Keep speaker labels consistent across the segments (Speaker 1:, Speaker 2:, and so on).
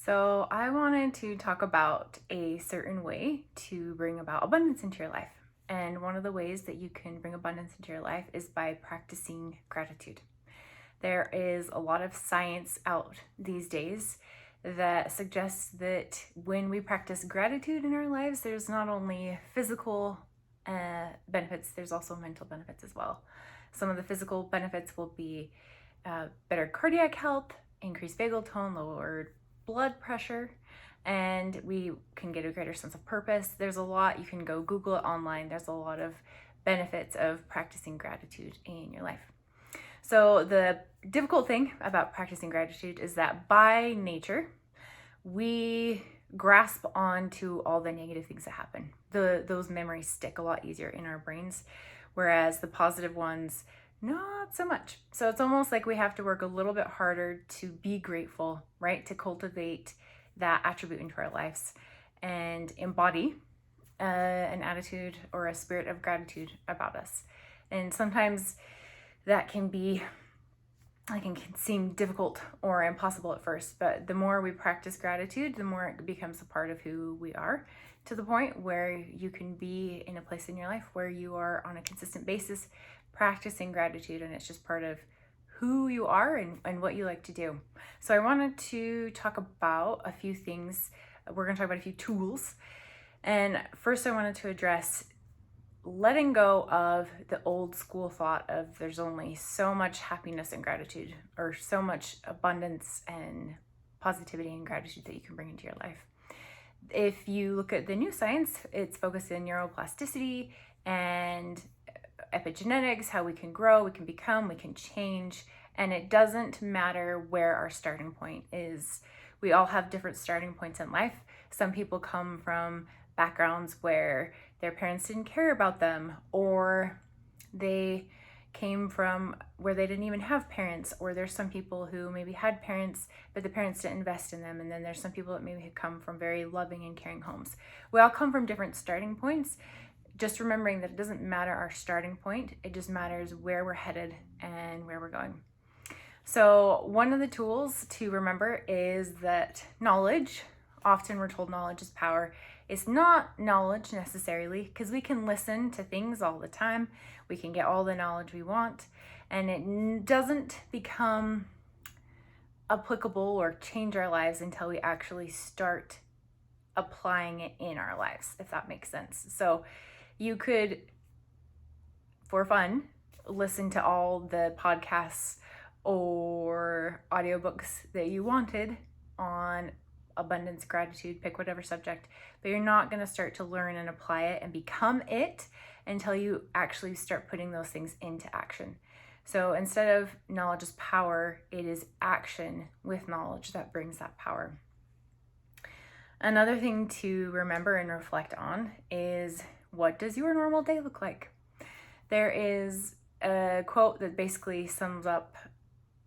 Speaker 1: So, I wanted to talk about a certain way to bring about abundance into your life. And one of the ways that you can bring abundance into your life is by practicing gratitude. There is a lot of science out these days that suggests that when we practice gratitude in our lives, there's not only physical benefits, there's also mental benefits as well. Some of the physical benefits will be better cardiac health, increased vagal tone, lowered blood pressure, and we can get a greater sense of purpose. There's a lot, you can go Google it online. There's a lot of benefits of practicing gratitude in your life. So, the difficult thing about practicing gratitude is that by nature, we grasp onto all the negative things that happen. Those memories stick a lot easier in our brains, whereas the positive ones, not so much. So it's almost like we have to work a little bit harder to be grateful, right? To cultivate that attribute into our lives and embody an attitude or a spirit of gratitude about us. And sometimes that can seem difficult or impossible at first, but the more we practice gratitude, the more it becomes a part of who we are, to the point where you can be in a place in your life where you are on a consistent basis practicing gratitude, and it's just part of who you are and what you like to do. So I wanted to talk about a few things. We're going to talk about a few tools. And first I wanted to address letting go of the old school thought of there's only so much happiness and gratitude, or so much abundance and positivity and gratitude that you can bring into your life. If you look at the new science, it's focused in neuroplasticity and epigenetics, how we can grow, we can become, we can change, and it doesn't matter where our starting point is. We all have different starting points in life. Some people come from backgrounds where their parents didn't care about them, or they came from where they didn't even have parents, or there's some people who maybe had parents but the parents didn't invest in them, and then there's some people that maybe come from very loving and caring homes. We all come from different starting points, just remembering that it doesn't matter our starting point, it just matters where we're headed and where we're going. So one of the tools to remember is that knowledge, often we're told knowledge is power. It's not knowledge necessarily, because we can listen to things all the time. We can get all the knowledge we want, and it doesn't become applicable or change our lives until we actually start applying it in our lives, if that makes sense. So you could, for fun, listen to all the podcasts or audiobooks that you wanted on abundance, gratitude, pick whatever subject, but you're not going to start to learn and apply it and become it until you actually start putting those things into action. So instead of knowledge is power, it is action with knowledge that brings that power. Another thing to remember and reflect on is, what does your normal day look like? There is a quote that basically sums up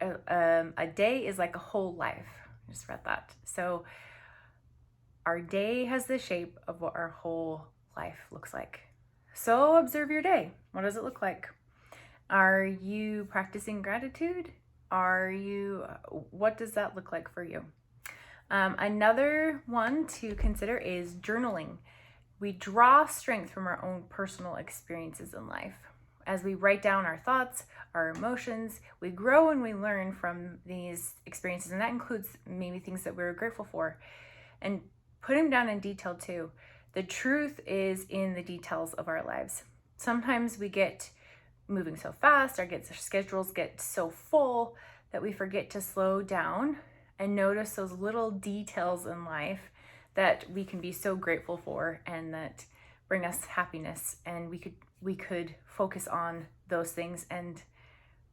Speaker 1: a day is like a whole life. I just read that. So our day has the shape of what our whole life looks like. So observe your day. What does it look like? Are you practicing gratitude? What does that look like for you? Another one to consider is journaling. We draw strength from our own personal experiences in life. As we write down our thoughts, our emotions, we grow and we learn from these experiences, and that includes maybe things that we're grateful for. And put them down in detail too. The truth is in the details of our lives. Sometimes we get moving so fast, our schedules get so full that we forget to slow down and notice those little details in life that we can be so grateful for and that bring us happiness, and we could focus on those things and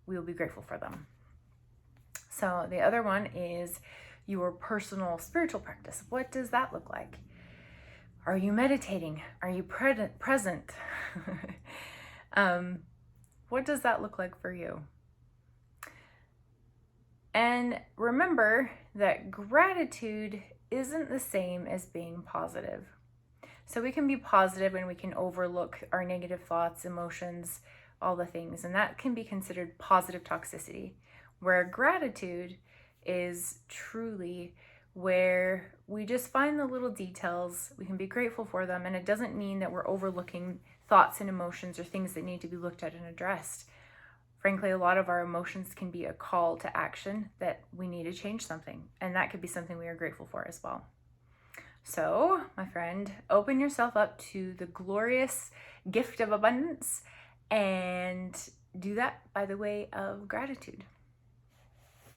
Speaker 1: we'll be grateful for them. So the other one is your personal spiritual practice. What does that look like? Are you meditating? Are you present? What does that look like for you? And remember that gratitude isn't the same as being positive. So we can be positive and we can overlook our negative thoughts, emotions, all the things, and that can be considered positive toxicity, where gratitude is truly where we just find the little details, we can be grateful for them, and it doesn't mean that we're overlooking thoughts and emotions or things that need to be looked at and addressed. Frankly, a lot of our emotions can be a call to action that we need to change something, and that could be something we are grateful for as well. So, my friend, open yourself up to the glorious gift of abundance and do that by the way of gratitude.